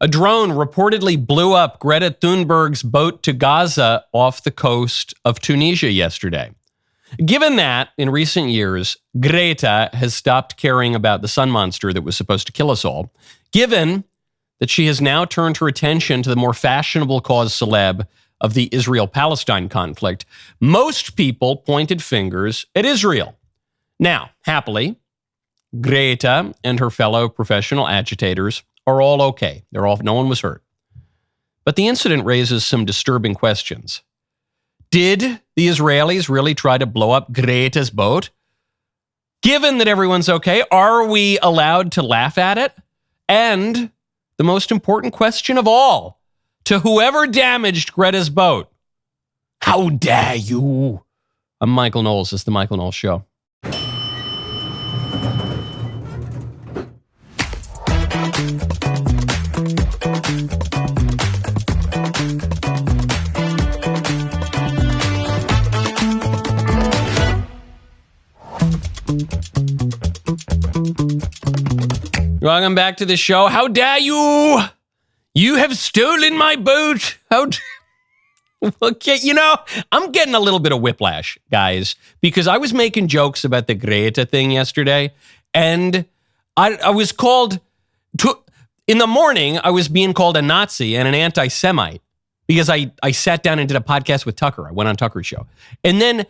A drone reportedly blew up Greta Thunberg's boat to Gaza off the coast of Tunisia yesterday. Given that, in recent years, Greta has stopped caring about the sun monster that was supposed to kill us all, given that she has now turned her attention to the more fashionable cause celeb of the Israel-Palestine conflict, most people pointed fingers at Israel. Now, happily, Greta and her fellow professional agitators are all okay. No one was hurt. But the incident raises some disturbing questions. Did the Israelis really try to blow up Greta's boat? Given that everyone's okay, are we allowed to laugh at it? And the most important question of all, to whoever damaged Greta's boat, how dare you? I'm Michael Knowles. This is The Michael Knowles Show. Welcome back to the show. How dare you? You have stolen my boat. Okay, I'm getting a little bit of whiplash, guys, because I was making jokes about the Greta thing yesterday, and I was called, in the morning, I was being called a Nazi and an anti-Semite because I sat down and did a podcast with Tucker. I went on Tucker's show. And then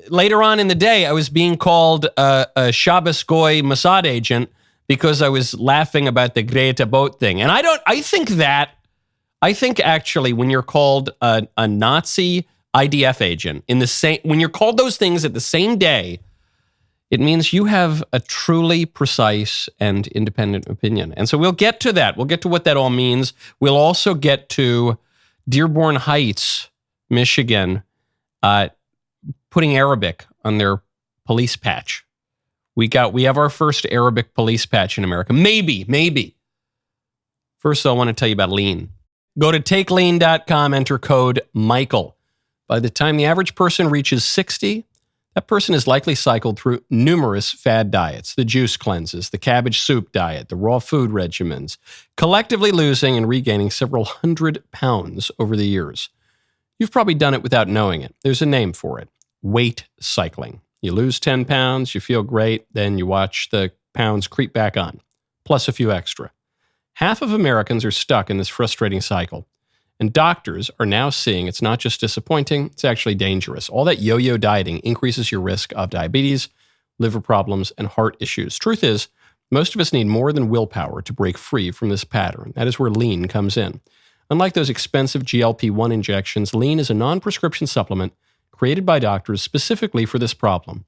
later on in the day, I was being called a Shabbos Goy Mossad agent because I was laughing about the Greta boat thing. And I think actually when you're called a Nazi IDF agent when you're called those things at the same day, it means you have a truly precise and independent opinion. And so we'll get to that. We'll get to what that all means. We'll also get to Dearborn Heights, Michigan, putting Arabic on their police patch. We have our first Arabic police patch in America. Maybe. First, I want to tell you about lean. Go to takelean.com, enter code Michael. By the time the average person reaches 60, that person has likely cycled through numerous fad diets, the juice cleanses, the cabbage soup diet, the raw food regimens, collectively losing and regaining several 100 pounds over the years. You've probably done it without knowing it. There's a name for it: weight cycling. You lose 10 pounds, you feel great, then you watch the pounds creep back on, plus a few extra. Half of Americans are stuck in this frustrating cycle, and doctors are now seeing it's not just disappointing, it's actually dangerous. All that yo-yo dieting increases your risk of diabetes, liver problems, and heart issues. Truth is, most of us need more than willpower to break free from this pattern. That is where lean comes in. Unlike those expensive GLP-1 injections, lean is a non-prescription supplement created by doctors specifically for this problem.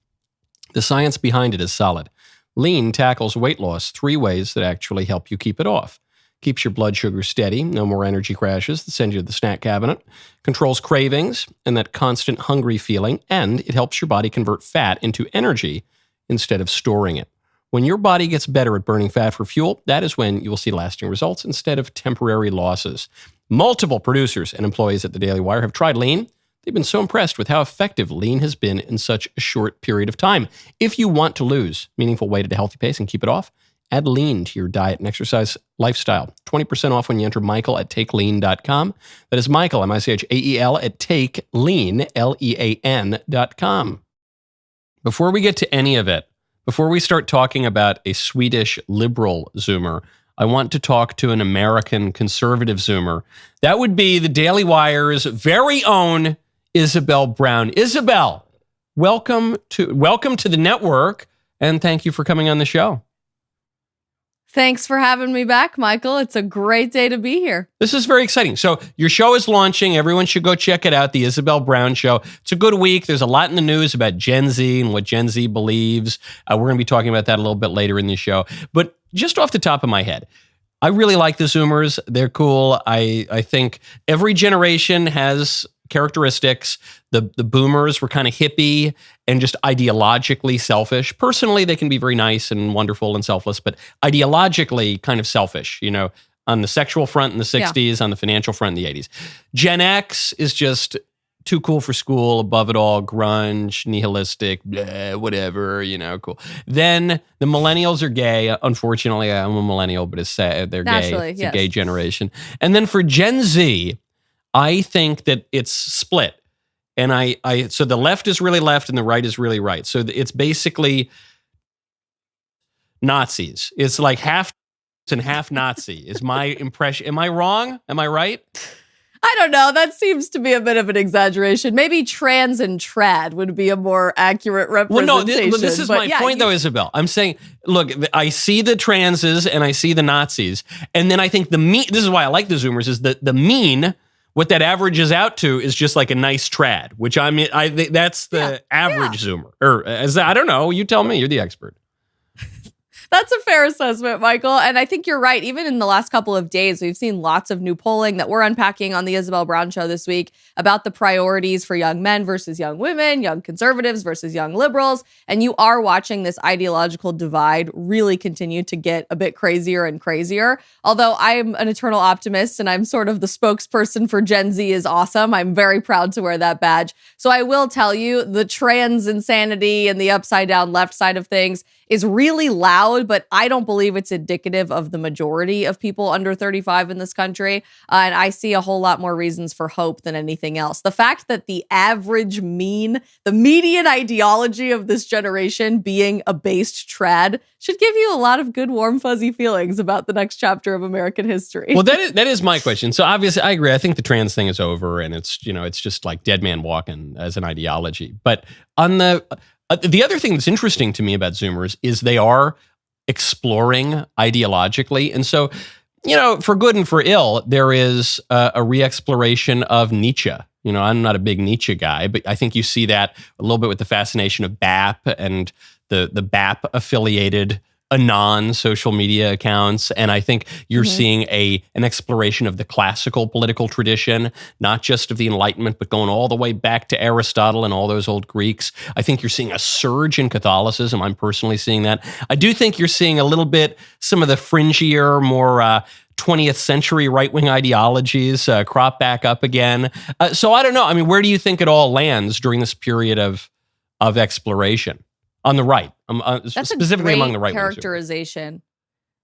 The science behind it is solid. Lean tackles weight loss 3 ways that actually help you keep it off. Keeps your blood sugar steady, no more energy crashes that send you to the snack cabinet, controls cravings and that constant hungry feeling, and it helps your body convert fat into energy instead of storing it. When your body gets better at burning fat for fuel, that is when you will see lasting results instead of temporary losses. Multiple producers and employees at the DailyWire have tried lean. They've been so impressed with how effective lean has been in such a short period of time. If you want to lose meaningful weight at a healthy pace and keep it off, add lean to your diet and exercise lifestyle. 20% off when you enter Michael at takelean.com. That is Michael, M-I-C-H-A-E-L, at takelean, Lean.com. Before we get to any of it, before we start talking about a Swedish liberal Zoomer, I want to talk to an American conservative Zoomer. That would be the Daily Wire's very own Isabel Brown. Isabel, welcome to the network, and thank you for coming on the show. Thanks for having me back, Michael. It's a great day to be here. This is very exciting. So your show is launching. Everyone should go check it out, the Isabel Brown Show. It's a good week. There's a lot in the news about Gen Z and what Gen Z believes. We're going to be talking about that a little bit later in the show. But just off the top of my head, I really like the Zoomers. They're cool. I think every generation has characteristics. The boomers were kind of hippie and just ideologically selfish. Personally, they can be very nice and wonderful and selfless, but ideologically kind of selfish, on the sexual front in the 60s, on the financial front in the 80s. Gen X is just too cool for school, above it all, grunge, nihilistic, blah, whatever, cool. Then the millennials are gay. Unfortunately, I'm a millennial, but it's sad. They're Naturally, gay. It's yes. a gay generation. And then for Gen Z, I think that it's split. And so the left is really left and the right is really right. So it's basically Nazis. It's like half and half Nazi is my impression. Am I wrong? Am I right? I don't know. That seems to be a bit of an exaggeration. Maybe trans and trad would be a more accurate representation. Well, no, this is my point, though, Isabel. I'm saying, look, I see the transes and I see the Nazis. And then I think the mean, this is why I like the Zoomers, is that the mean, what that averages out to is just like a nice trad, which I think that's the average Zoomer. Or I don't know. You tell me. You're the expert. That's a fair assessment, Michael. And I think you're right. Even in the last couple of days, we've seen lots of new polling that we're unpacking on the Isabel Brown Show this week about the priorities for young men versus young women, young conservatives versus young liberals. And you are watching this ideological divide really continue to get a bit crazier and crazier. Although I'm an eternal optimist and I'm sort of the spokesperson for Gen Z is awesome. I'm very proud to wear that badge. So I will tell you, the trans insanity and the upside down left side of things is really loud, but I don't believe it's indicative of the majority of people under 35 in this country. And I see a whole lot more reasons for hope than anything else. The fact that the average mean, the median ideology of this generation being a based trad should give you a lot of good, warm, fuzzy feelings about the next chapter of American history. Well, that is my question. So obviously, I agree. I think the trans thing is over, and it's just like dead man walking as an ideology. But on the other thing that's interesting to me about Zoomers is they are exploring ideologically. And so, for good and for ill, there is a re-exploration of Nietzsche. I'm not a big Nietzsche guy, but I think you see that a little bit with the fascination of BAP and the BAP affiliated anon social media accounts. And I think you're seeing an exploration of the classical political tradition, not just of the Enlightenment, but going all the way back to Aristotle and all those old Greeks. I think you're seeing a surge in Catholicism. I'm personally seeing that. I do think you're seeing a little bit some of the fringier, more 20th century right-wing ideologies crop back up again. So I don't know. I mean, where do you think it all lands during this period of exploration? On the right, specifically among the right characterization.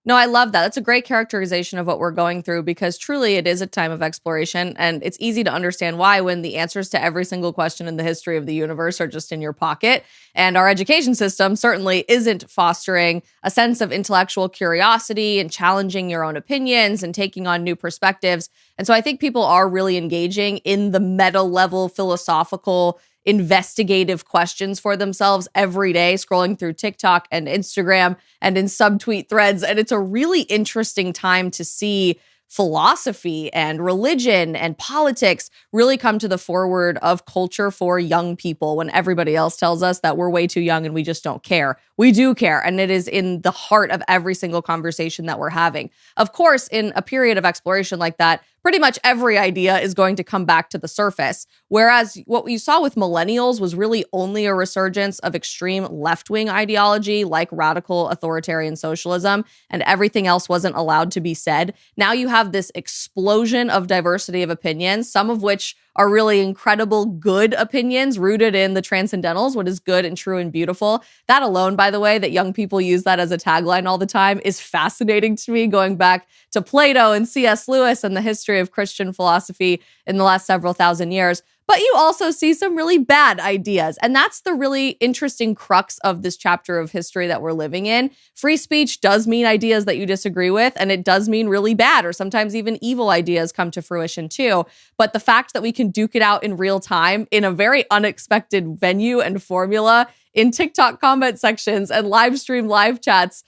No, I love that. That's a great characterization of what we're going through, because truly it is a time of exploration, and it's easy to understand why when the answers to every single question in the history of the universe are just in your pocket. And our education system certainly isn't fostering a sense of intellectual curiosity and challenging your own opinions and taking on new perspectives. And so I think people are really engaging in the meta level philosophical investigative questions for themselves every day, scrolling through TikTok and Instagram and in subtweet threads. And it's a really interesting time to see philosophy and religion and politics really come to the forward of culture for young people when everybody else tells us that we're way too young and we just don't care. We do care, and it is in the heart of every single conversation that we're having. Of course, in a period of exploration like that, pretty much every idea is going to come back to the surface. Whereas what you saw with millennials was really only a resurgence of extreme left-wing ideology like radical authoritarian socialism, and everything else wasn't allowed to be said. Now you have this explosion of diversity of opinions, some of which are really incredible good opinions rooted in the transcendentals, what is good and true and beautiful. That alone, by the way, that young people use that as a tagline all the time is fascinating to me, going back to Plato and C.S. Lewis and the history of Christian philosophy in the last several thousand years. But you also see some really bad ideas. And that's the really interesting crux of this chapter of history that we're living in. Free speech does mean ideas that you disagree with, and it does mean really bad or sometimes even evil ideas come to fruition too. But the fact that we can duke it out in real time in a very unexpected venue and formula in TikTok comment sections and live stream live chats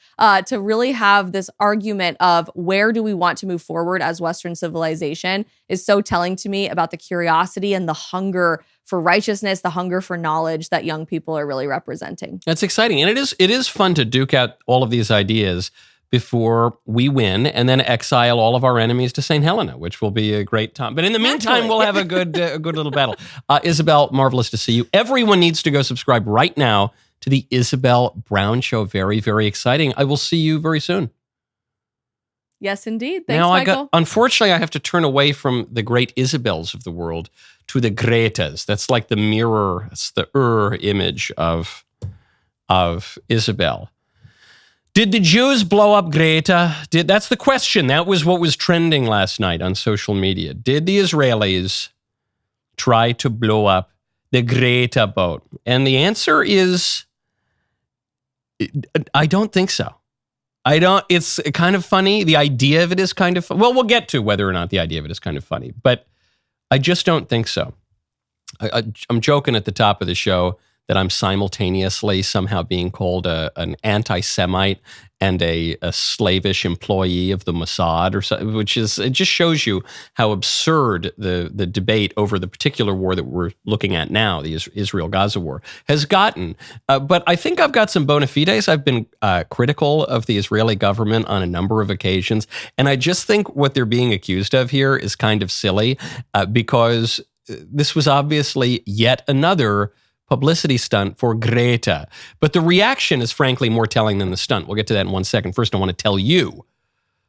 to really have this argument of where do we want to move forward as Western civilization is so telling to me about the curiosity and the hunger for righteousness, the hunger for knowledge that young people are really representing. That's exciting. And it is fun to duke out all of these ideas before we win and then exile all of our enemies to St. Helena, which will be a great time. But in the meantime, we'll have a good little battle. Isabel, marvelous to see you. Everyone needs to go subscribe right now to the Isabel Brown Show. Very, very exciting. I will see you very soon. Yes, indeed. Thanks, Michael. Unfortunately, I have to turn away from the great Isabels of the world to the Gretas. That's like the mirror. It's the image of Isabel. Did the Jews blow up Greta? That's the question. That was what was trending last night on social media. Did the Israelis try to blow up the Greta boat? And the answer is, I don't think so. It's kind of funny. The idea of it is kind of, well, we'll get to whether or not the idea of it is kind of funny, but I just don't think so. I'm joking at the top of the show that I'm simultaneously somehow being called an anti-Semite and a slavish employee of the Mossad, or so, which is, it just shows you how absurd the debate over the particular war that we're looking at now, the Israel-Gaza war, has gotten. But I think I've got some bona fides. I've been critical of the Israeli government on a number of occasions, and I just think what they're being accused of here is kind of silly because this was obviously yet another publicity stunt for Greta. But the reaction is frankly more telling than the stunt. We'll get to that in 1 second. First, I want to tell you,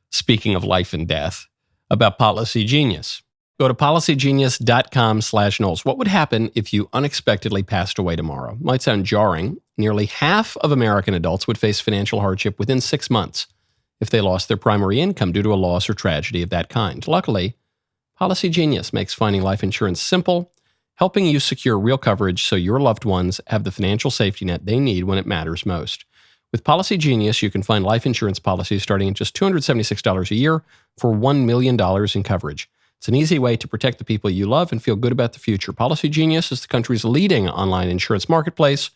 speaking of life and death, about Policy Genius. Go to policygenius.com/Knowles. What would happen if you unexpectedly passed away tomorrow? Might sound jarring. Nearly half of American adults would face financial hardship within 6 months if they lost their primary income due to a loss or tragedy of that kind. Luckily, Policy Genius makes finding life insurance simple, helping you secure real coverage so your loved ones have the financial safety net they need when it matters most. With Policy Genius, you can find life insurance policies starting at just $276 a year for $1 million in coverage. It's an easy way to protect the people you love and feel good about the future. Policy Genius is the country's leading online insurance marketplace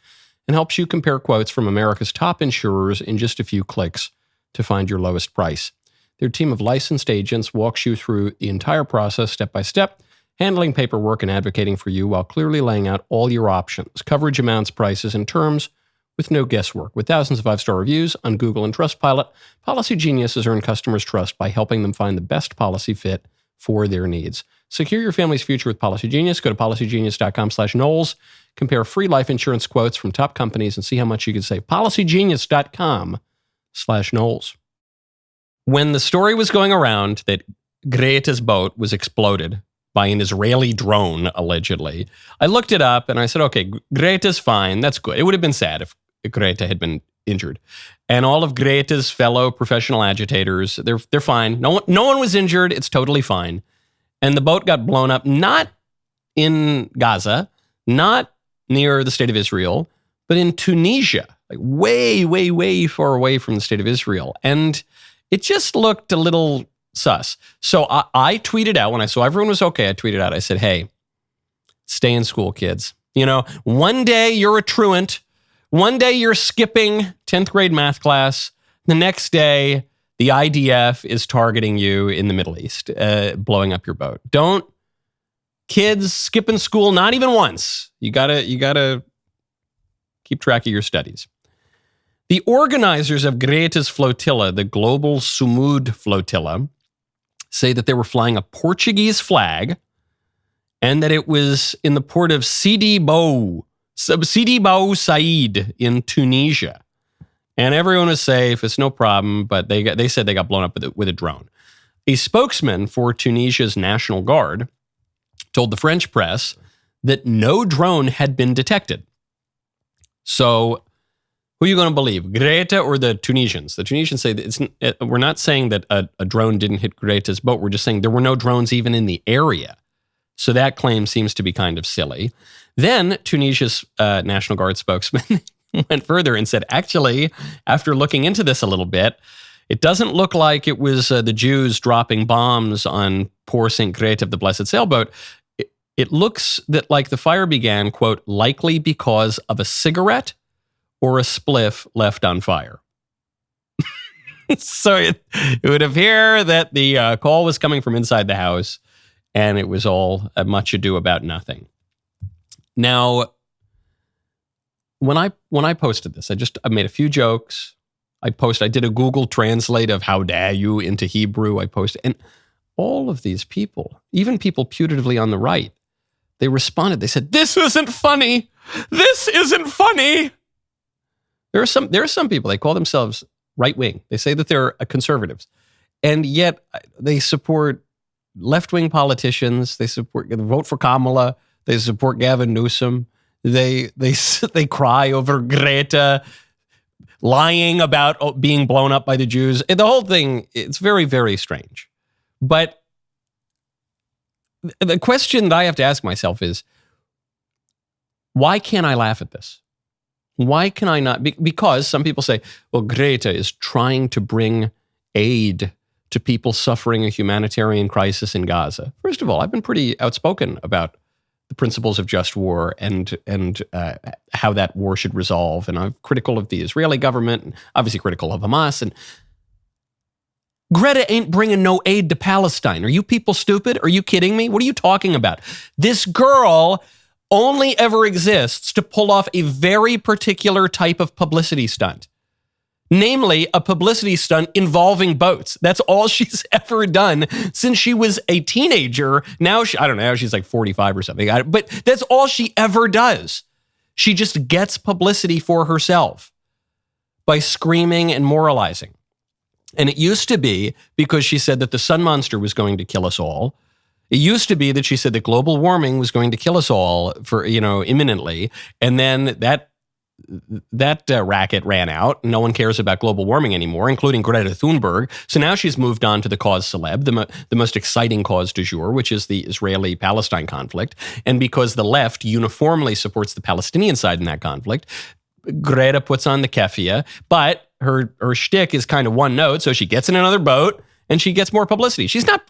and helps you compare quotes from America's top insurers in just a few clicks to find your lowest price. Their team of licensed agents walks you through the entire process step by step, handling paperwork and advocating for you while clearly laying out all your options, coverage amounts, prices, and terms with no guesswork. With thousands of 5-star reviews on Google and Trustpilot, Policy Genius has earned customers' trust by helping them find the best policy fit for their needs. Secure your family's future with Policy Genius. Go to policygenius.com/Knowles. Compare free life insurance quotes from top companies and see how much you can save. policygenius.com/Knowles. When the story was going around that Greta's boat was exploded by an Israeli drone, allegedly, I looked it up and I said, okay, Greta's fine. That's good. It would have been sad if Greta had been injured. And all of Greta's fellow professional agitators, they're fine. No one was injured. It's totally fine. And the boat got blown up, not in Gaza, not near the state of Israel, but in Tunisia, like way, way, way far away from the state of Israel. And it just looked a little sus. So I tweeted out, when I saw everyone was okay, I tweeted out, I said, hey, stay in school, kids. You know, one day you're a truant. One day you're skipping 10th grade math class. The next day, the IDF is targeting you in the Middle East, blowing up your boat. Don't, kids, skipping school, not even once. You gotta keep track of your studies. The organizers of Greta's flotilla, the Global Sumud Flotilla, say that they were flying a Portuguese flag and that it was in the port of Sidi Bou Said in Tunisia. And everyone was safe. It's no problem, but they said they got blown up with a drone. A spokesman for Tunisia's National Guard told the French press that no drone had been detected. So who are you going to believe, Greta or the Tunisians? The Tunisians say that we're not saying that a drone didn't hit Greta's boat. We're just saying there were no drones even in the area. So that claim seems to be kind of silly. Then Tunisia's National Guard spokesman went further and said, actually, after looking into this a little bit, it doesn't look like it was the Jews dropping bombs on poor St. Greta of the Blessed Sailboat. It looks that like the fire began, quote, likely because of a cigarette or a spliff left on fire. So it would appear that the call was coming from inside the house, and it was all much ado about nothing. Now, when I posted this, I made a few jokes. I did a Google Translate of how dare you into Hebrew. I posted, and all of these people, even people putatively on the right, they responded. They said, "This isn't funny. This isn't funny." There are some people, they call themselves right-wing. They say that they're conservatives, and yet they support left-wing politicians. They vote for Kamala. They support Gavin Newsom. They cry over Greta lying about being blown up by the Jews. The whole thing, it's very, very strange. But the question that I have to ask myself is, why can't I laugh at this? Why can I not? Because some people say, well, Greta is trying to bring aid to people suffering a humanitarian crisis in Gaza. First of all, I've been pretty outspoken about the principles of just war and how that war should resolve. And I'm critical of the Israeli government and obviously critical of Hamas. And Greta ain't bringing no aid to Palestine. Are you people stupid? Are you kidding me? What are you talking about? This girl only ever exists to pull off a very particular type of publicity stunt. Namely, a publicity stunt involving boats. That's all she's ever done since she was a teenager. Now, I don't know, she's like 45 or something. But that's all she ever does. She just gets publicity for herself by screaming and moralizing. And it used to be because she said that the sun monster was going to kill us all. It used to be that she said that global warming was going to kill us all for, imminently. And then that racket ran out. No one cares about global warming anymore, including Greta Thunberg. So now she's moved on to the cause celeb, the most exciting cause du jour, which is the Israeli-Palestine conflict. And because the left uniformly supports the Palestinian side in that conflict, Greta puts on the keffiyeh, but her shtick is kind of one note, so she gets in another boat and she gets more publicity. She's not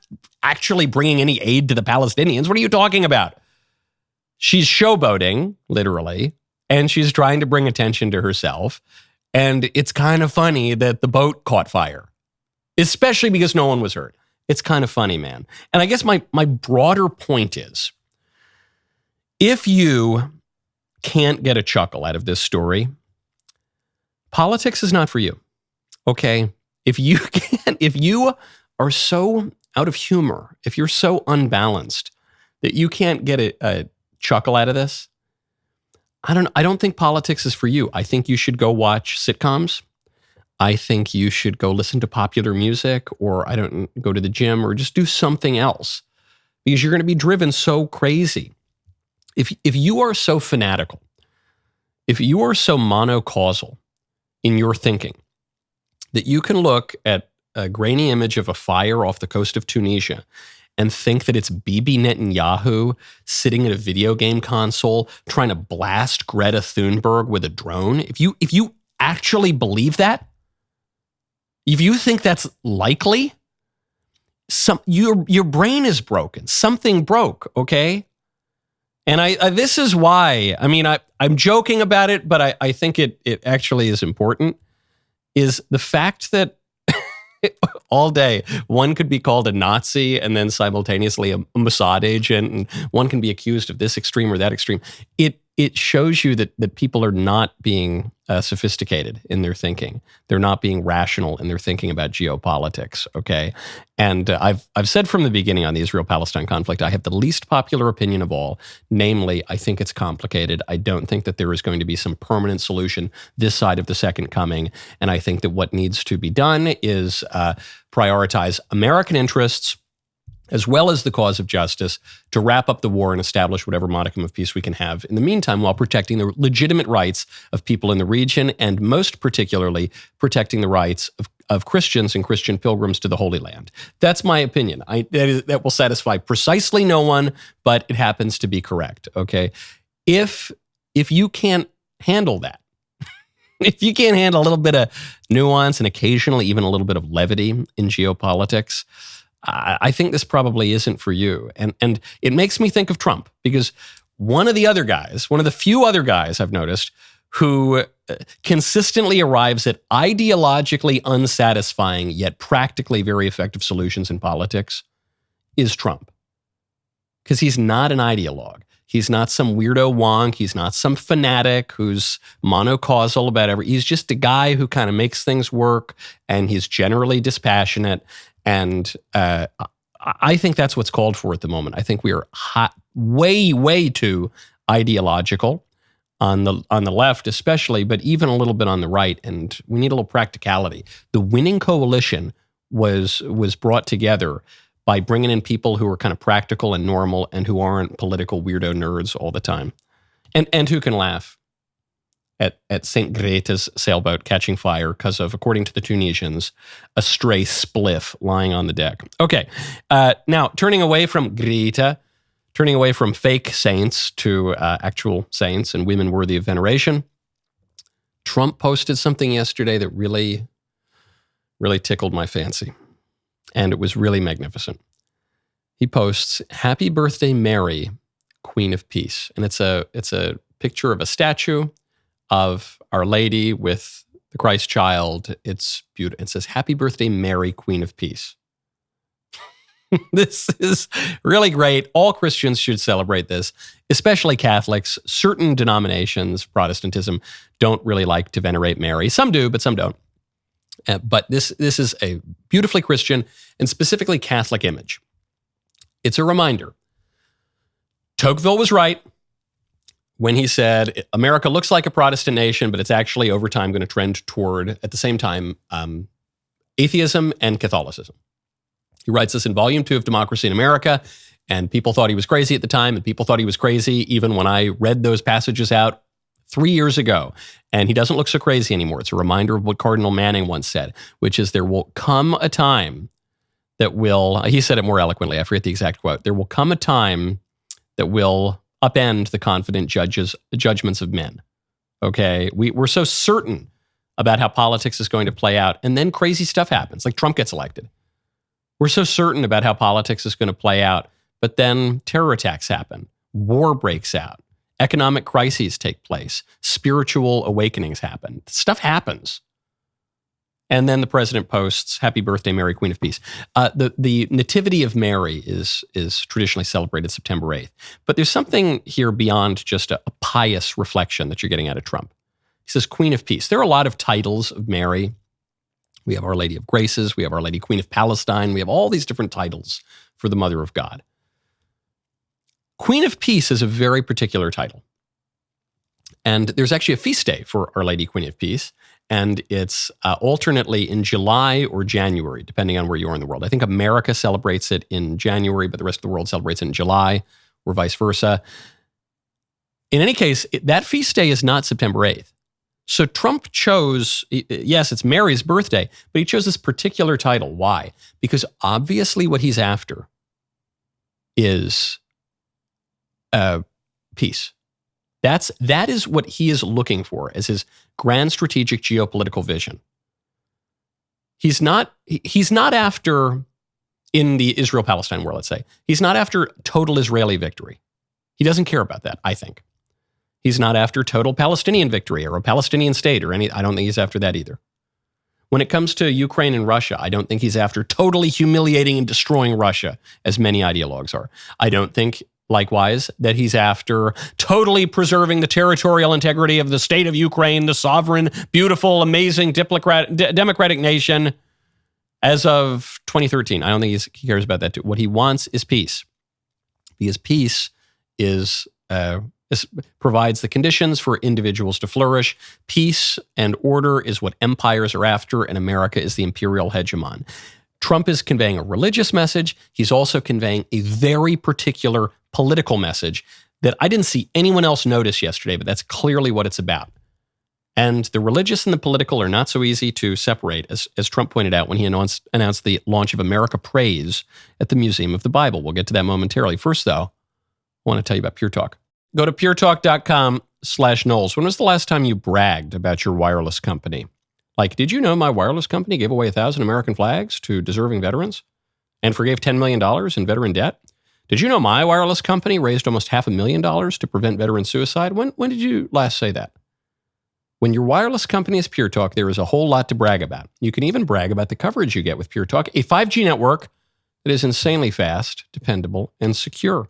actually bringing any aid to the Palestinians. What are you talking about? She's showboating, literally, and she's trying to bring attention to herself. And it's kind of funny that the boat caught fire, especially because no one was hurt. It's kind of funny, man. And I guess my broader point is, if you can't get a chuckle out of this story, politics is not for you, okay? If you are so out of humor, if you're so unbalanced that you can't get a chuckle out of this, I don't think politics is for you. I think you should go watch sitcoms. I think you should go listen to popular music, or go to the gym, or just do something else, because you're going to be driven so crazy. If you are so fanatical, if you are so monocausal in your thinking that you can look at a grainy image of a fire off the coast of Tunisia and think that it's Bibi Netanyahu sitting at a video game console trying to blast Greta Thunberg with a drone, if you actually believe that, if you think that's likely, your brain is broken. Something broke, okay? And this is why, I'm joking about it, but I think it actually is important, is the fact that all day one could be called a Nazi and then simultaneously a Mossad agent, and one can be accused of this extreme or that extreme. It shows you that people are not being sophisticated in their thinking. They're not being rational in their thinking about geopolitics, okay? And I've said from the beginning on the Israel-Palestine conflict, I have the least popular opinion of all. Namely, I think it's complicated. I don't think that there is going to be some permanent solution this side of the second coming. And I think that what needs to be done is prioritize American interests as well as the cause of justice, to wrap up the war and establish whatever modicum of peace we can have in the meantime, while protecting the legitimate rights of people in the region, and most particularly protecting the rights of Christians and Christian pilgrims to the Holy Land. That's my opinion. That will satisfy precisely no one, but it happens to be correct, okay? If you can't handle that, if you can't handle a little bit of nuance and occasionally even a little bit of levity in geopolitics, I think this probably isn't for you. And it makes me think of Trump, because one of the few other guys I've noticed who consistently arrives at ideologically unsatisfying yet practically very effective solutions in politics is Trump. Because he's not an ideologue. He's not some weirdo wonk. He's not some fanatic who's monocausal about everything. He's just a guy who kind of makes things work, and he's generally dispassionate. And I think that's what's called for at the moment. I think we are way, way too ideological on the left, especially, but even a little bit on the right. And we need a little practicality. The winning coalition was brought together by bringing in people who are kind of practical and normal and who aren't political weirdo nerds all the time. And who can laugh at St. Greta's sailboat catching fire because of, according to the Tunisians, a stray spliff lying on the deck. Okay, now turning away from Greta, turning away from fake saints to actual saints and women worthy of veneration, Trump posted something yesterday that really, really tickled my fancy. And it was really magnificent. He posts, "Happy birthday, Mary, Queen of Peace." And it's a picture of a statue of Our Lady with the Christ child. It's beautiful. It says, "Happy birthday, Mary, Queen of Peace." This is really great. All Christians should celebrate this, especially Catholics. Certain denominations, Protestantism, don't really like to venerate Mary. Some do, but some don't. But this is a beautifully Christian and specifically Catholic image. It's a reminder. Tocqueville was right when he said, America looks like a Protestant nation, but it's actually over time going to trend toward, at the same time, atheism and Catholicism. He writes this in Volume 2 of Democracy in America, and people thought he was crazy at the time, and people thought he was crazy even when I read those passages out 3 years ago. And he doesn't look so crazy anymore. It's a reminder of what Cardinal Manning once said, which is there will come a time that will, he said it more eloquently, I forget the exact quote, there will come a time that will upend the confident judgments of men. Okay, we're so certain about how politics is going to play out, and then crazy stuff happens, like Trump gets elected. We're so certain about how politics is going to play out, but then terror attacks happen, war breaks out, economic crises take place, spiritual awakenings happen, stuff happens. And then the president posts, "Happy birthday, Mary, Queen of Peace." The Nativity of Mary is traditionally celebrated September 8th. But there's something here beyond just a pious reflection that you're getting out of Trump. He says, "Queen of Peace." There are a lot of titles of Mary. We have Our Lady of Graces. We have Our Lady Queen of Palestine. We have all these different titles for the Mother of God. Queen of Peace is a very particular title. And there's actually a feast day for Our Lady Queen of Peace. And it's alternately in July or January, depending on where you are in the world. I think America celebrates it in January, but the rest of the world celebrates it in July, or vice versa. In any case, that feast day is not September 8th. So Trump chose, yes, it's Mary's birthday, but he chose this particular title. Why? Because obviously what he's after is peace. That is what he is looking for as his grand strategic geopolitical vision. He's not after, in the Israel-Palestine war, let's say, he's not after total Israeli victory. He doesn't care about that, I think. He's not after total Palestinian victory or a Palestinian state or I don't think he's after that either. When it comes to Ukraine and Russia, I don't think he's after totally humiliating and destroying Russia, as many ideologues are. I don't think, likewise, that he's after totally preserving the territorial integrity of the state of Ukraine, the sovereign, beautiful, amazing, democratic nation as of 2013. I don't think he cares about that too. What he wants is peace. Because peace provides the conditions for individuals to flourish. Peace and order is what empires are after, and America is the imperial hegemon. Trump is conveying a religious message. He's also conveying a very particular political message that I didn't see anyone else notice yesterday, but that's clearly what it's about. And the religious and the political are not so easy to separate, as Trump pointed out when he announced the launch of America Praise at the Museum of the Bible. We'll get to that momentarily. First, though, I want to tell you about Pure Talk. Go to puretalk.com/Knowles. When was the last time you bragged about your wireless company? Like, did you know my wireless company gave away 1,000 American flags to deserving veterans and forgave $10 million in veteran debt? Did you know my wireless company raised almost $500,000 to prevent veteran suicide? When did you last say that? When your wireless company is Pure Talk, there is a whole lot to brag about. You can even brag about the coverage you get with Pure Talk, a 5G network that is insanely fast, dependable, and secure.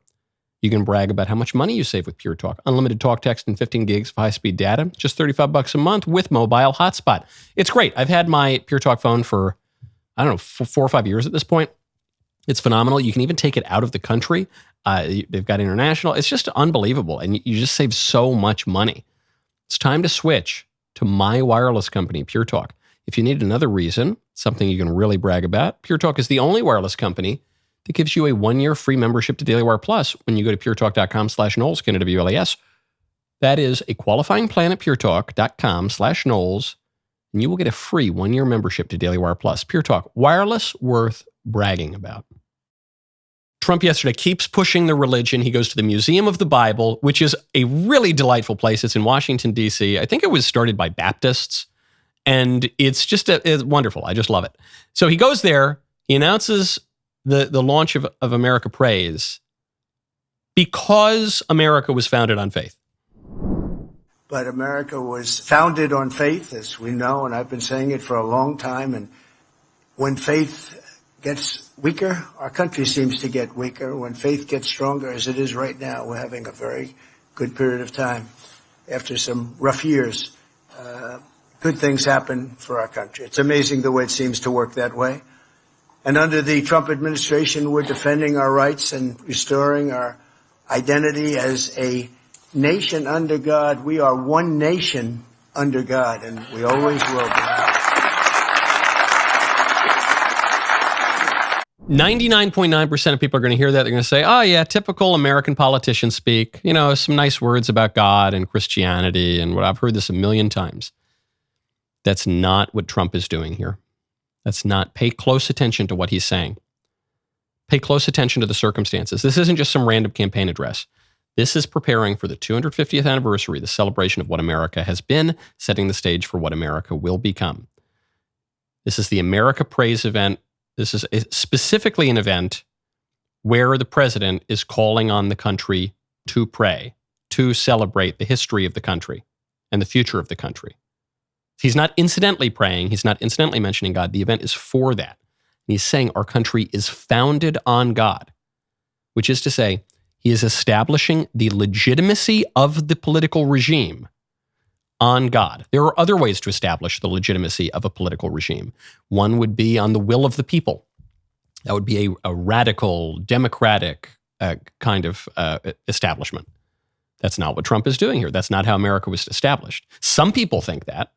You can brag about how much money you save with Pure Talk. Unlimited talk, text, and 15 gigs of high-speed data, just $35 a month with mobile hotspot. It's great. I've had my Pure Talk phone for, 4 or 5 years at this point. It's phenomenal. You can even take it out of the country. They've got international. It's just unbelievable, and you just save so much money. It's time to switch to my wireless company, Pure Talk. If you need another reason, something you can really brag about, Pure Talk is the only wireless company that gives you a 1-year free membership to Daily Wire Plus when you go to puretalk.com/Knowles, KNWLAS. That is a qualifying plan at puretalk.com/Knowles, and you will get a free 1-year membership to Daily Wire Plus. Pure Talk, wireless worth bragging about. Trump yesterday keeps pushing the religion. He goes to the Museum of the Bible, which is a really delightful place. It's in Washington, D.C. I think it was started by Baptists, and it's just it's wonderful. I just love it. So he goes there. He announces the launch of America Prays because America was founded on faith. But America was founded on faith, as we know, and I've been saying it for a long time. And when faith gets weaker, our country seems to get weaker. When faith gets stronger, as it is right now, we're having a very good period of time. After some rough years, good things happen for our country. It's amazing the way it seems to work that way. And under the Trump administration, we're defending our rights and restoring our identity as a nation under God. We are one nation under God, and we always will be. 99.9% of people are going to hear that. They're going to say, oh, yeah, typical American politicians speak. You know, some nice words about God and Christianity and what I've heard this a million times. That's not what Trump is doing here. That's not. Pay close attention to what he's saying. Pay close attention to the circumstances. This isn't just some random campaign address. This is preparing for the 250th anniversary, the celebration of what America has been, setting the stage for what America will become. This is the America Prays event. This is specifically an event where the president is calling on the country to pray, to celebrate the history of the country and the future of the country. He's not incidentally praying. He's not incidentally mentioning God. The event is for that. And he's saying our country is founded on God, which is to say, he is establishing the legitimacy of the political regime on God. There are other ways to establish the legitimacy of a political regime. One would be on the will of the people. That would be a radical, democratic kind of establishment. That's not what Trump is doing here. That's not how America was established. Some people think that.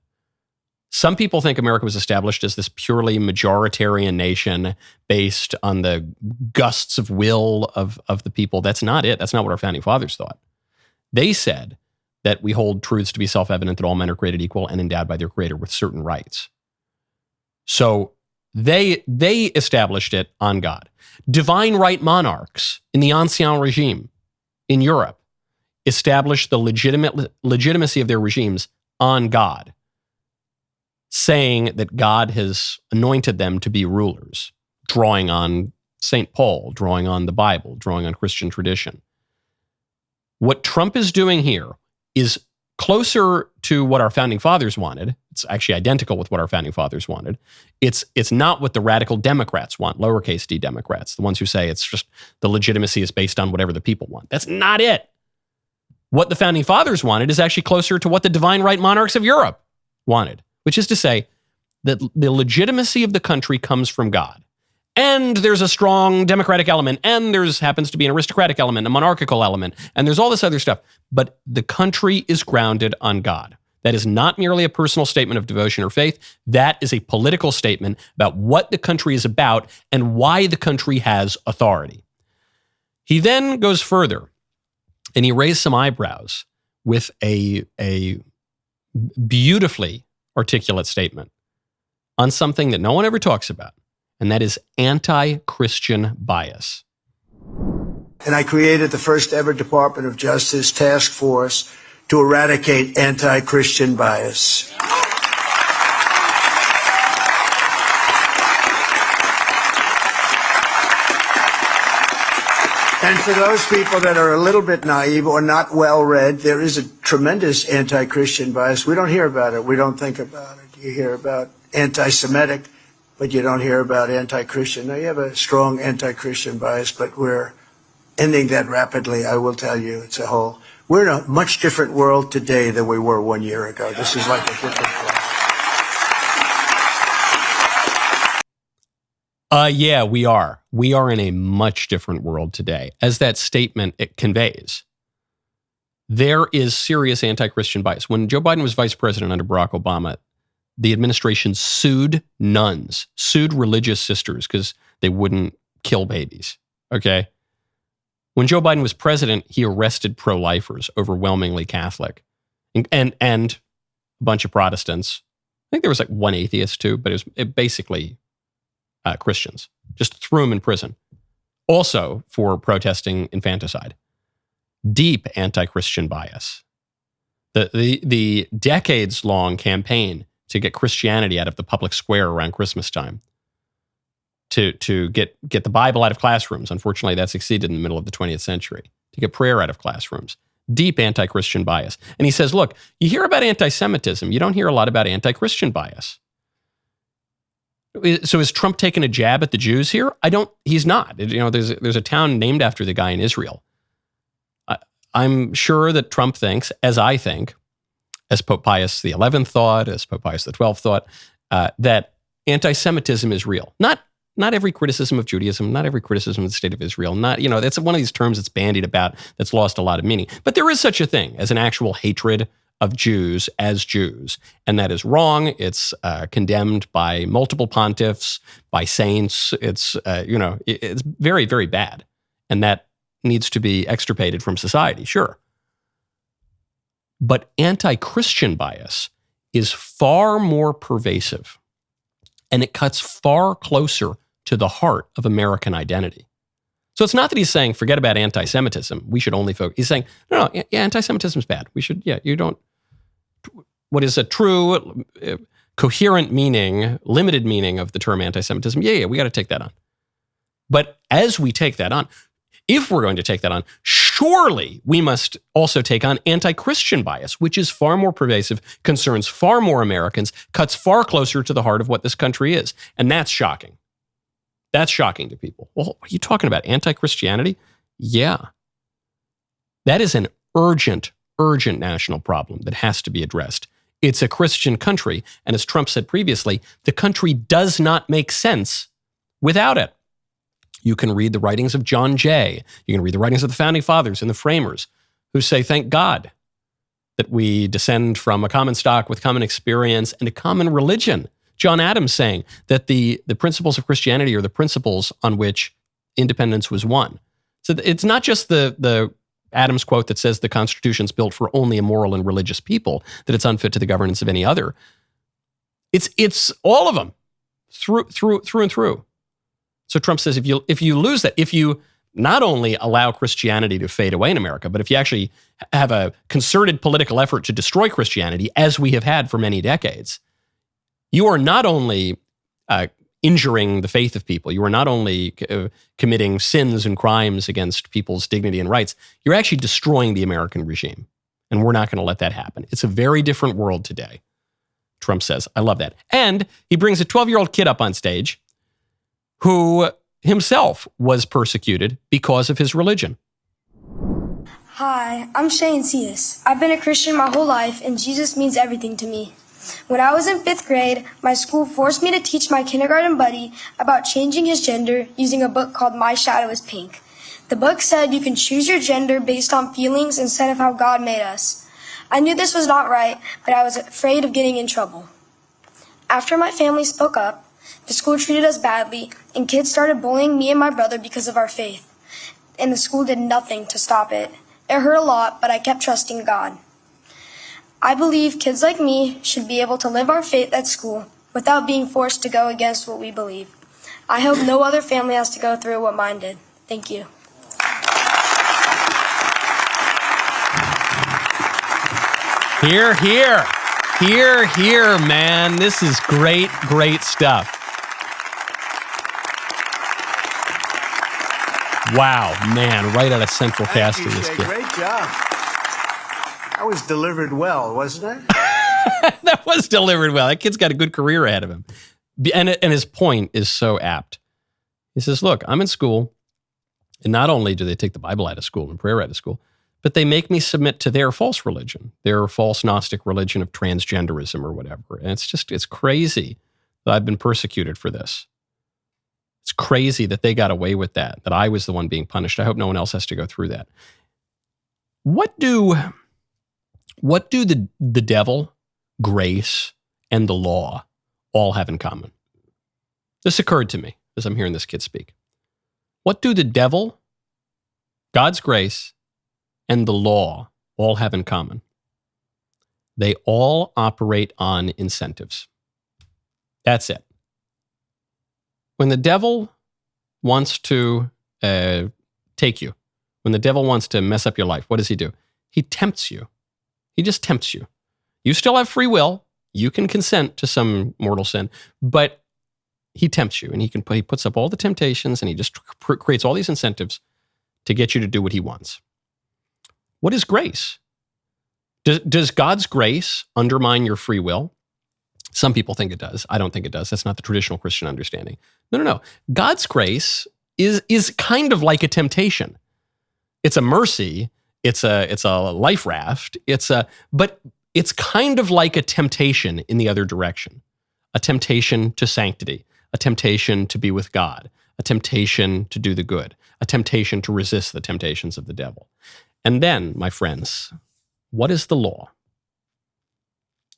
Some people think America was established as this purely majoritarian nation based on the gusts of will of the people. That's not it. That's not what our founding fathers thought. They said that we hold truths to be self-evident that all men are created equal and endowed by their creator with certain rights. So they established it on God. Divine right monarchs in the Ancien regime in Europe established the legitimacy of their regimes on God, saying that God has anointed them to be rulers, drawing on St. Paul, drawing on the Bible, drawing on Christian tradition. What Trump is doing here is closer to what our founding fathers wanted. It's actually identical with what our founding fathers wanted. It's not what the radical Democrats want, lowercase d Democrats, the ones who say it's just the legitimacy is based on whatever the people want. That's not it. What the founding fathers wanted is actually closer to what the divine right monarchs of Europe wanted, which is to say that the legitimacy of the country comes from God. And there's a strong democratic element, and there's happens to be an aristocratic element, a monarchical element, and there's all this other stuff. But the country is grounded on God. That is not merely a personal statement of devotion or faith. That is a political statement about what the country is about and why the country has authority. He then goes further, and he raised some eyebrows with a beautifully articulate statement on something that no one ever talks about, and that is anti-Christian bias. And I created the first ever Department of Justice task force to eradicate anti-Christian bias. And for those people that are a little bit naive or not well-read, there is a tremendous anti-Christian bias. We don't hear about it. We don't think about it. You hear about anti-Semitic, but you don't hear about anti-Christian. Now, you have a strong anti-Christian bias, but we're ending that rapidly, I will tell you. It's a whole... We're in a much different world today than we were 1 year ago. This is like a different world. Yeah, we are. We are in a much different world today. As that statement it conveys, there is serious anti-Christian bias. When Joe Biden was vice president under Barack Obama, the administration sued nuns, sued religious sisters because they wouldn't kill babies, okay? When Joe Biden was president, he arrested pro-lifers, overwhelmingly Catholic, and a bunch of Protestants. I think there was like one atheist too, but it was basically Christians. Just threw them in prison. Also for protesting infanticide. Deep anti-Christian bias. The decades-long campaign to get Christianity out of the public square around Christmas time, to get the Bible out of classrooms. Unfortunately, that succeeded in the middle of the 20th century. To get prayer out of classrooms. Deep anti-Christian bias. And he says, look, you hear about anti-Semitism. You don't hear a lot about anti-Christian bias. So is Trump taking a jab at the Jews here? He's not. There's a town named after the guy in Israel. I'm sure that Trump thinks, as I think, as Pope Pius XI thought, as Pope Pius XII thought, that anti-Semitism is real. Not every criticism of Judaism, not every criticism of the state of Israel. That's one of these terms that's bandied about that's lost a lot of meaning. But there is such a thing as an actual hatred of Jews as Jews, and that is wrong. It's condemned by multiple pontiffs, by saints. It's it's very, very bad, and that needs to be extirpated from society, sure. But anti-Christian bias is far more pervasive, and it cuts far closer to the heart of American identity. So it's not that he's saying, forget about anti-Semitism. We should only focus. He's saying, no, anti-Semitism is bad. We should, you don't. What is a true, coherent meaning, limited meaning of the term anti-Semitism? Yeah, we got to take that on. But as we take that on, if we're going to take that on, surely we must also take on anti-Christian bias, which is far more pervasive, concerns far more Americans, cuts far closer to the heart of what this country is. And that's shocking. That's shocking to people. Well, what are you talking about? Anti-Christianity? Yeah. That is an urgent national problem that has to be addressed. It's a Christian country. And as Trump said previously, the country does not make sense without it. You can read the writings of John Jay. You can read the writings of the founding fathers and the framers who say, thank God that we descend from a common stock with common experience and a common religion. John Adams saying that the principles of Christianity are the principles on which independence was won. So it's not just the Adams quote that says the Constitution's built for only immoral and religious people, that it's unfit to the governance of any other. It's all of them through and through. So Trump says if you lose that, if you not only allow Christianity to fade away in America, but if you actually have a concerted political effort to destroy Christianity, as we have had for many decades, you are not only injuring the faith of people, you are not only committing sins and crimes against people's dignity and rights, you're actually destroying the American regime. And we're not going to let that happen. It's a very different world today, Trump says. I love that. And he brings a 12-year-old kid up on stage who himself was persecuted because of his religion. Hi, I'm Shane Cias. I've been a Christian my whole life, and Jesus means everything to me. When I was in 5th grade, my school forced me to teach my kindergarten buddy about changing his gender using a book called My Shadow is Pink. The book said you can choose your gender based on feelings instead of how God made us. I knew this was not right, but I was afraid of getting in trouble. After my family spoke up, the school treated us badly, and kids started bullying me and my brother because of our faith. And the school did nothing to stop it. It hurt a lot, but I kept trusting God. I believe kids like me should be able to live our faith at school without being forced to go against what we believe. I hope no other family has to go through what mine did. Thank you. Hear, hear. Hear, hear, man. This is great, great stuff. Wow, man, right out of central casting, this kid. Great job. That was delivered well, wasn't it? That was delivered well. That kid's got a good career ahead of him. And his point is so apt. He says, look, I'm in school, and not only do they take the Bible out of school and prayer out of school, but they make me submit to their false religion, their false Gnostic religion of transgenderism or whatever. And it's crazy that I've been persecuted for this. It's crazy that they got away with that I was the one being punished. I hope no one else has to go through that. What do the devil, grace, and the law all have in common? This occurred to me as I'm hearing this kid speak. What do the devil, God's grace, and the law all have in common? They all operate on incentives. That's it. When the devil wants to take you, when the devil wants to mess up your life, what does he do? He tempts you. He just tempts you. You still have free will. You can consent to some mortal sin, but he tempts you, and he puts up all the temptations, and he just creates all these incentives to get you to do what he wants. What is grace? Does God's grace undermine your free will? Some people think it does. I don't think it does. That's not the traditional Christian understanding. No. God's grace is kind of like a temptation. It's a mercy. It's a life raft. But it's kind of like a temptation in the other direction. A temptation to sanctity, a temptation to be with God, a temptation to do the good, a temptation to resist the temptations of the devil. And then, my friends, what is the law?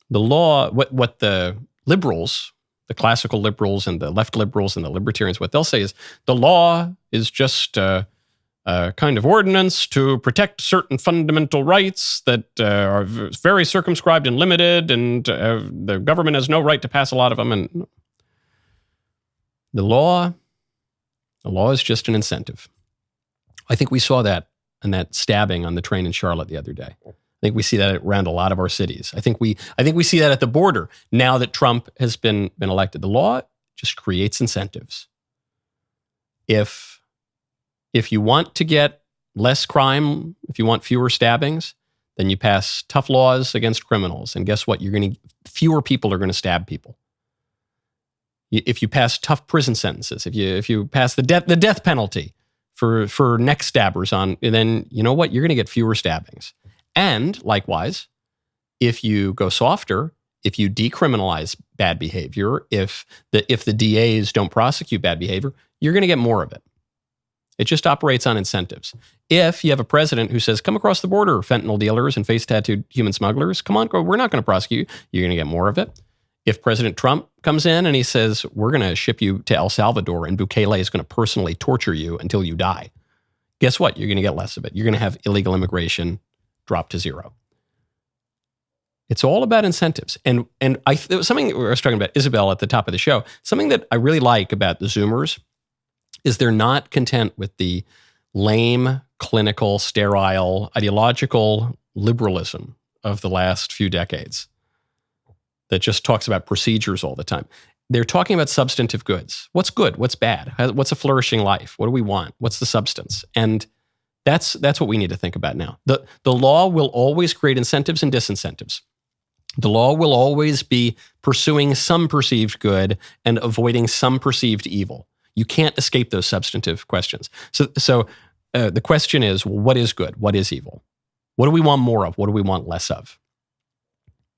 The law, what the liberals, the classical liberals and the left liberals and the libertarians, what they'll say is the law is just a kind of ordinance to protect certain fundamental rights that are very circumscribed and limited, and the government has no right to pass a lot of them. And the law is just an incentive. I think we saw that in that stabbing on the train in Charlotte the other day. I think we see that around a lot of our cities. I think we see that at the border now that Trump has been elected. The law just creates incentives. If you want to get less crime, if you want fewer stabbings, then you pass tough laws against criminals. And guess what? Fewer people are going to stab people. If you pass tough prison sentences, if you pass the death penalty for neck stabbers then you know what? You're going to get fewer stabbings. And likewise, if you go softer, if you decriminalize bad behavior, if the DAs don't prosecute bad behavior, you're going to get more of it. It just operates on incentives. If you have a president who says, come across the border, fentanyl dealers and face-tattooed human smugglers, come on, we're not going to prosecute you, you're going to get more of it. If President Trump comes in and he says, we're going to ship you to El Salvador and Bukele is going to personally torture you until you die, guess what? You're going to get less of it. You're going to have illegal immigration drop to zero. It's all about incentives. And there was something I was talking about, Isabel, at the top of the show. Something that I really like about the Zoomers is they're not content with the lame, clinical, sterile, ideological liberalism of the last few decades that just talks about procedures all the time. They're talking about substantive goods. What's good? What's bad? What's a flourishing life? What do we want? What's the substance? And that's what we need to think about now. The law will always create incentives and disincentives. The law will always be pursuing some perceived good and avoiding some perceived evil. You can't escape those substantive questions. So the question is, well, what is good? What is evil? What do we want more of? What do we want less of?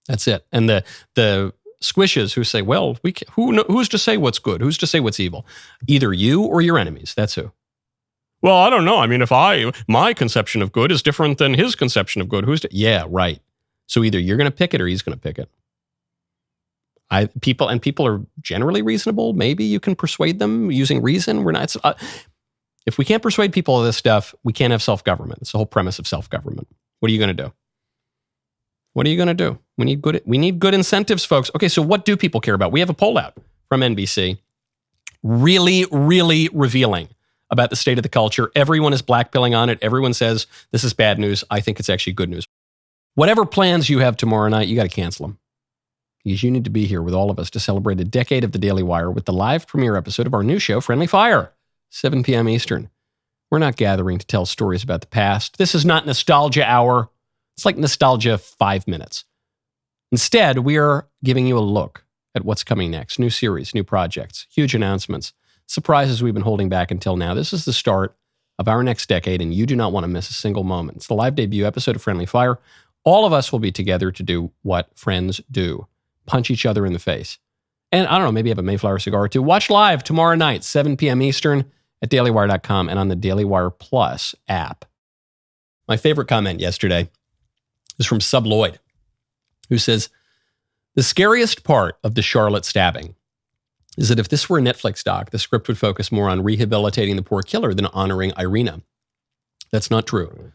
That's it. And the squishes who say, well, who's to say what's good? Who's to say what's evil? Either you or your enemies. That's who. Well, I don't know. I mean, my conception of good is different than his conception of good. Yeah, right. So either you're going to pick it or he's going to pick it. People are generally reasonable. Maybe you can persuade them using reason. We're not. If we can't persuade people of this stuff, we can't have self-government. It's the whole premise of self-government. What are you going to do? What are you going to do? We need good incentives, folks. Okay, so what do people care about? We have a poll out from NBC, really, really revealing about the state of the culture. Everyone is blackpilling on it. Everyone says this is bad news. I think it's actually good news. Whatever plans you have tomorrow night, you got to cancel them. Because you need to be here with all of us to celebrate a decade of the Daily Wire with the live premiere episode of our new show, Friendly Fire, 7 p.m. Eastern. We're not gathering to tell stories about the past. This is not nostalgia hour. It's like nostalgia 5 minutes. Instead, we are giving you a look at what's coming next. New series, new projects, huge announcements, surprises we've been holding back until now. This is the start of our next decade, and you do not want to miss a single moment. It's the live debut episode of Friendly Fire. All of us will be together to do what friends do. Punch each other in the face. And I don't know, maybe have a Mayflower cigar or two. Watch live tomorrow night, 7 p.m. Eastern at dailywire.com and on the Daily Wire Plus app. My favorite comment yesterday is from Sub Lloyd, who says, the scariest part of the Charlotte stabbing is that if this were a Netflix doc, the script would focus more on rehabilitating the poor killer than honoring Irina. That's not true.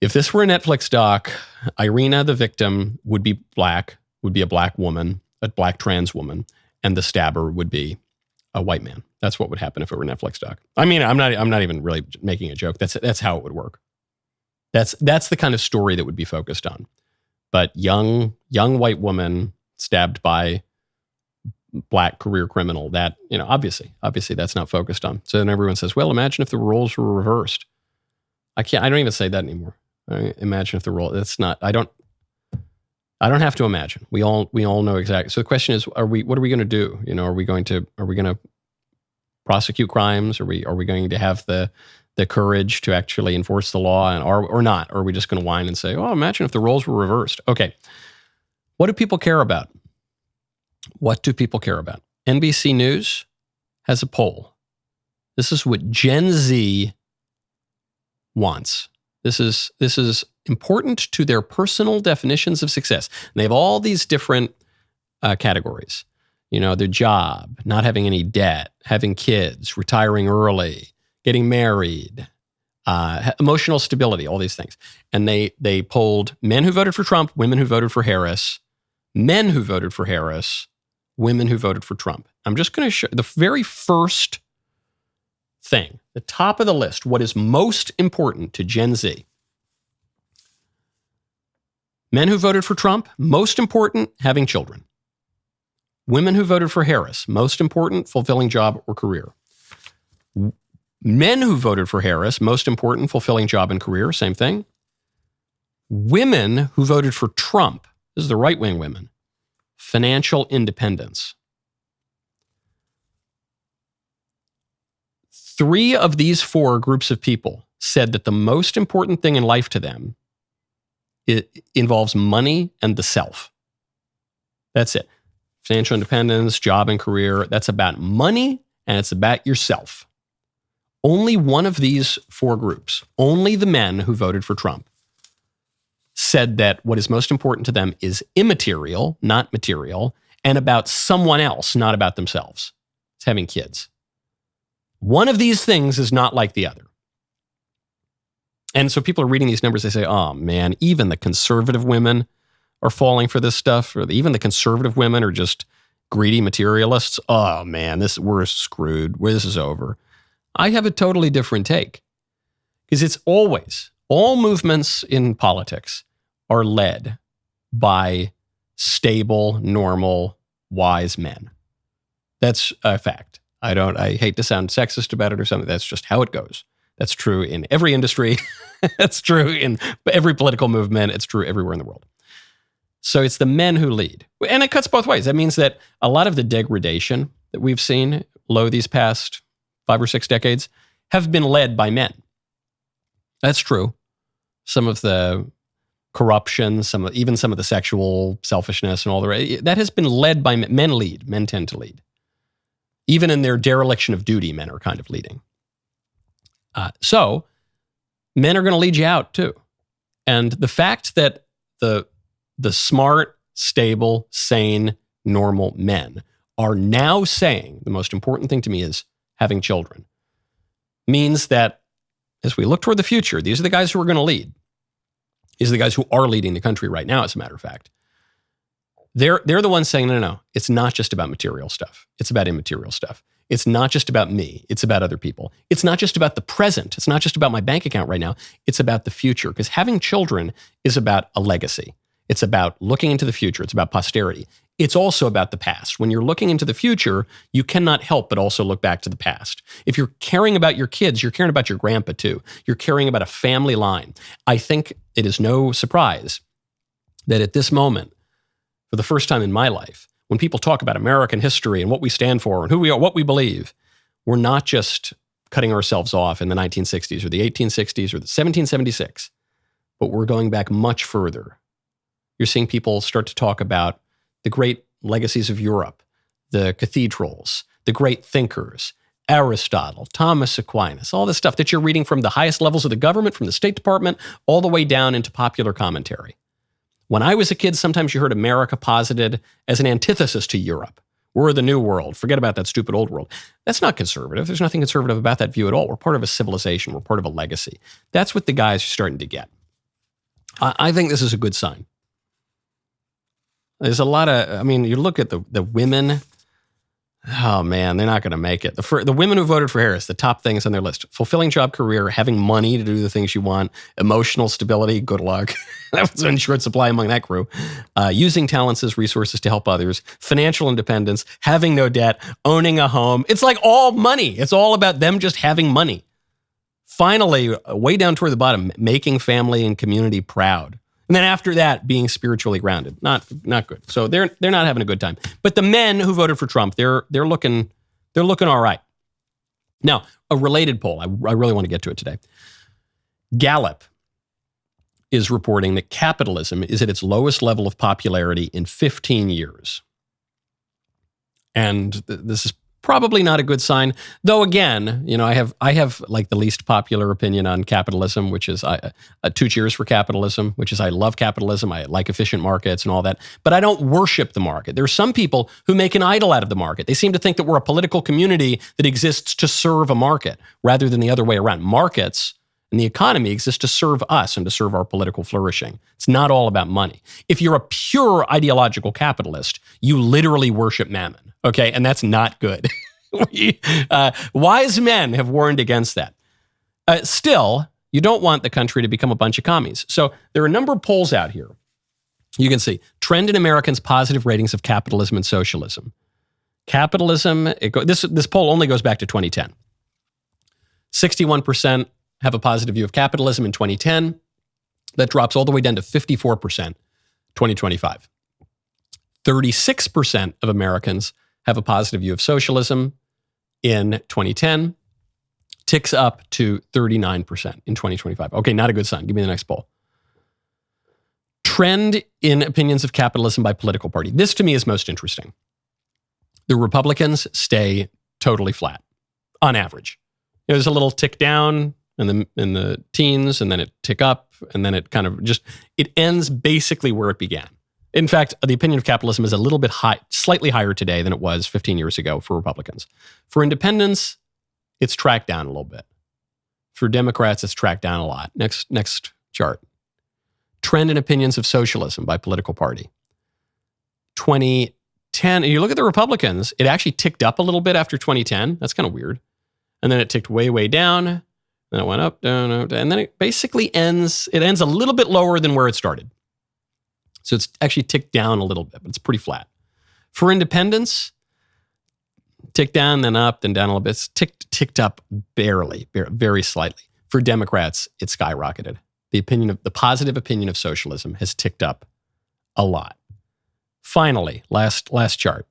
If this were a Netflix doc, Irina, the victim, would be black, would be a black woman, a black trans woman, and the stabber would be a white man. That's what would happen if it were a Netflix doc. I mean, I'm not even really making a joke. That's how it would work. That's the kind of story that would be focused on. But young white woman stabbed by black career criminal, that, obviously that's not focused on. So then everyone says, well, imagine if the roles were reversed. I don't even say that anymore. Imagine if the role, that's not, I don't have to imagine. We all know exactly. So the question is, what are we going to do? Are we going to prosecute crimes? Are we going to have the courage to actually enforce the law or not? Or are we just going to whine and say, oh, imagine if the roles were reversed? Okay. What do people care about? What do people care about? NBC News has a poll. This is what Gen Z wants. This is important to their personal definitions of success. And they have all these different categories. Their job, not having any debt, having kids, retiring early, getting married, emotional stability, all these things. And they polled men who voted for Trump, women who voted for Harris, men who voted for Harris, women who voted for Trump. I'm just going to show the very first thing, the top of the list, what is most important to Gen Z. Men who voted for Trump, most important, having children. Women who voted for Harris, most important, fulfilling job or career. Men who voted for Harris, most important, fulfilling job and career, same thing. Women who voted for Trump, this is the right-wing women, financial independence. 3 of these 4 groups of people said that the most important thing in life to them, it involves money and the self. That's it. Financial independence, job and career, that's about money and it's about yourself. Only one of these 4 groups, only the men who voted for Trump, said that what is most important to them is immaterial, not material, and about someone else, not about themselves. It's having kids. One of these things is not like the other. And so people are reading these numbers, they say, oh man, even the conservative women are falling for this stuff, or even the conservative women are just greedy materialists. Oh man, we're screwed. This is over. I have a totally different take. Because it's always, all movements in politics are led by stable, normal, wise men. That's a fact. I hate to sound sexist about it or something. That's just how it goes. That's true in every industry. That's true in every political movement. It's true everywhere in the world. So it's the men who lead. And it cuts both ways. That means that a lot of the degradation that we've seen these past 5 or 6 decades have been led by men. That's true. Some of the corruption, even some of the sexual selfishness and all the rest, that has been led by men. Men tend to lead. Even in their dereliction of duty, men are kind of leading. So men are going to lead you out too. And the fact that the smart, stable, sane, normal men are now saying the most important thing to me is having children means that as we look toward the future, these are the guys who are going to lead. These are the guys who are leading the country right now, as a matter of fact. They're the ones saying, no, it's not just about material stuff. It's about immaterial stuff. It's not just about me. It's about other people. It's not just about the present. It's not just about my bank account right now. It's about the future, because having children is about a legacy. It's about looking into the future. It's about posterity. It's also about the past. When you're looking into the future, you cannot help but also look back to the past. If you're caring about your kids, you're caring about your grandpa too. You're caring about a family line. I think it is no surprise that at this moment, for the first time in my life, when people talk about American history and what we stand for and who we are, what we believe, we're not just cutting ourselves off in the 1960s or the 1860s or the 1776, but we're going back much further. You're seeing people start to talk about the great legacies of Europe, the cathedrals, the great thinkers, Aristotle, Thomas Aquinas, all this stuff that you're reading from the highest levels of the government, from the State Department, all the way down into popular commentary. When I was a kid, sometimes you heard America posited as an antithesis to Europe, We're the new world. Forget about that stupid old world. That's not conservative. There's nothing conservative about that view at all. We're part of a civilization. We're part of a legacy. That's what the guys are starting to get. I think this is a good sign. There's a lot of, you look at the women. Oh, man, they're not going to make it. The women who voted for Harris, the top things on their list: fulfilling job career, having money to do the things you want, emotional stability, good luck. That was in short supply among that crew. Using talents as resources to help others, financial independence, having no debt, owning a home. It's like all money. It's all about them just having money. Finally, way down toward the bottom, making family and community proud. And then after that, being spiritually grounded. Not good. So they're not having a good time. But the men who voted for Trump, they're looking all right. Now, a related poll. I really want to get to it today. Gallup is reporting that capitalism is at its lowest level of popularity in 15 years. And this is probably not a good sign. Though again, I have like the least popular opinion on capitalism, which is two cheers for capitalism, which is I love capitalism. I like efficient markets and all that, but I don't worship the market. There are some people who make an idol out of the market. They seem to think that we're a political community that exists to serve a market rather than the other way around. Markets and the economy exist to serve us and to serve our political flourishing. It's not all about money. If you're a pure ideological capitalist, you literally worship mammon. Okay, and that's not good. Wise men have warned against that. Still, you don't want the country to become a bunch of commies. So there are a number of polls out here. You can see trend in Americans' positive ratings of capitalism and socialism. Capitalism, this poll only goes back to 2010. 61% have a positive view of capitalism in 2010. That drops all the way down to 54%, 2025. 36% of Americans have a positive view of socialism in 2010, ticks up to 39% in 2025. Okay, not a good sign. Give me the next poll. Trend in opinions of capitalism by political party. This to me is most interesting. The Republicans stay totally flat on average. There's a little tick down in the teens, and then it tick up, and then it kind of it ends basically where it began. In fact, the opinion of capitalism is a little bit high, slightly higher today than it was 15 years ago for Republicans. For independents, it's tracked down a little bit. For Democrats, it's tracked down a lot. Next chart. Trend in opinions of socialism by political party. 2010, and you look at the Republicans, it actually ticked up a little bit after 2010. That's kind of weird. And then it ticked way, way down. Then it went up, down, up, down, and then it basically ends a little bit lower than where it started. So it's actually ticked down a little bit, but it's pretty flat. For independents, ticked down, then up, then down a little bit. It's ticked up barely, very slightly. For Democrats, it skyrocketed. The positive opinion of socialism has ticked up a lot. Finally, last chart.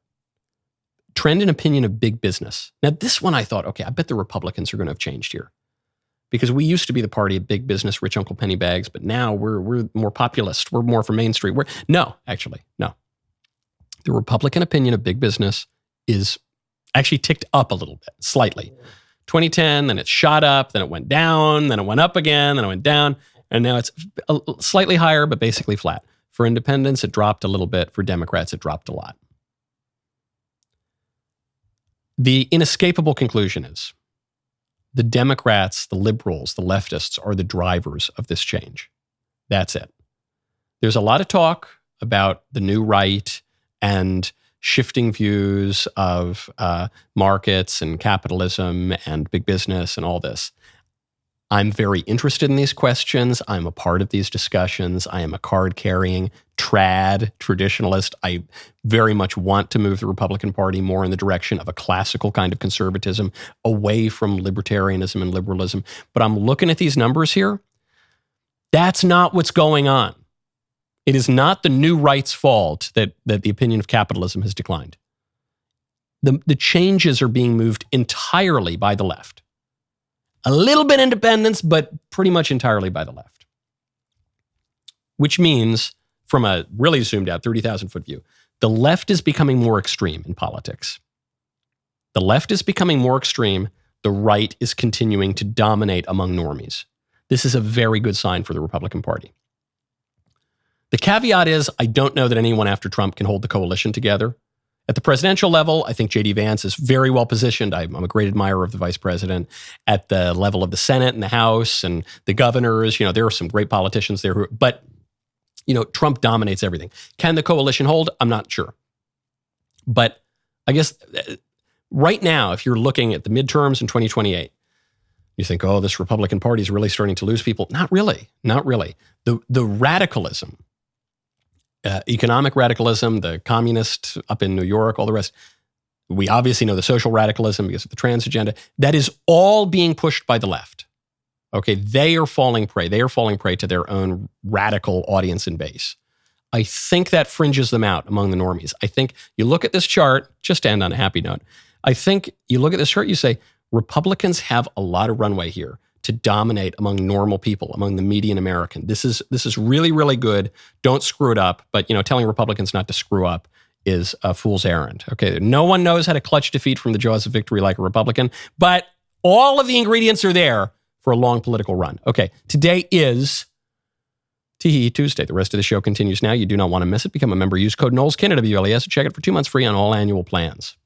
Trend in opinion of big business. Now, this one I thought, okay, I bet the Republicans are going to have changed here. Because we used to be the party of big business, rich Uncle Pennybags, but now we're more populist. We're more for Main Street. No. The Republican opinion of big business is actually ticked up a little bit, slightly. 2010, then it shot up, then it went down, then it went up again, then it went down, and now it's slightly higher, but basically flat. For independents, it dropped a little bit. For Democrats, it dropped a lot. The inescapable conclusion is the Democrats, the liberals, the leftists are the drivers of this change. That's it. There's a lot of talk about the new right and shifting views of markets and capitalism and big business and all this. I'm very interested in these questions. I'm a part of these discussions. I am a card-carrying traditionalist. I very much want to move the Republican Party more in the direction of a classical kind of conservatism, away from libertarianism and liberalism. But I'm looking at these numbers here. That's not what's going on. It is not the new right's fault that the opinion of capitalism has declined. The changes are being moved entirely by the left. A little bit independence, but pretty much entirely by the left. Which means, from a really zoomed out 30,000-foot view, the left is becoming more extreme in politics. The left is becoming more extreme. The right is continuing to dominate among normies. This is a very good sign for the Republican Party. The caveat is, I don't know that anyone after Trump can hold the coalition together. At the presidential level, I think J.D. Vance is very well positioned. I'm a great admirer of the vice president. At the level of the Senate and the House and the governors, there are some great politicians there. But Trump dominates everything. Can the coalition hold? I'm not sure. But I guess right now, if you're looking at the midterms in 2028, you think, oh, this Republican Party is really starting to lose people. Not really. Not really. The radicalism, economic radicalism, the communist up in New York, all the rest. We obviously know the social radicalism because of the trans agenda. That is all being pushed by the left. Okay, they are falling prey. They are falling prey to their own radical audience and base. I think that fringes them out among the normies. I think you look at this chart, just to end on a happy note, I think you look at this chart, you say, Republicans have a lot of runway here to dominate among normal people, among the median American. This is really, really good. Don't screw it up. But, telling Republicans not to screw up is a fool's errand. Okay, no one knows how to clutch defeat from the jaws of victory like a Republican, but all of the ingredients are there for a long political run. Okay, today is Tuesday. The rest of the show continues now. You do not want to miss it. Become a member. Use code Knowles, Canada, WLES. Check it for 2 months free on all annual plans.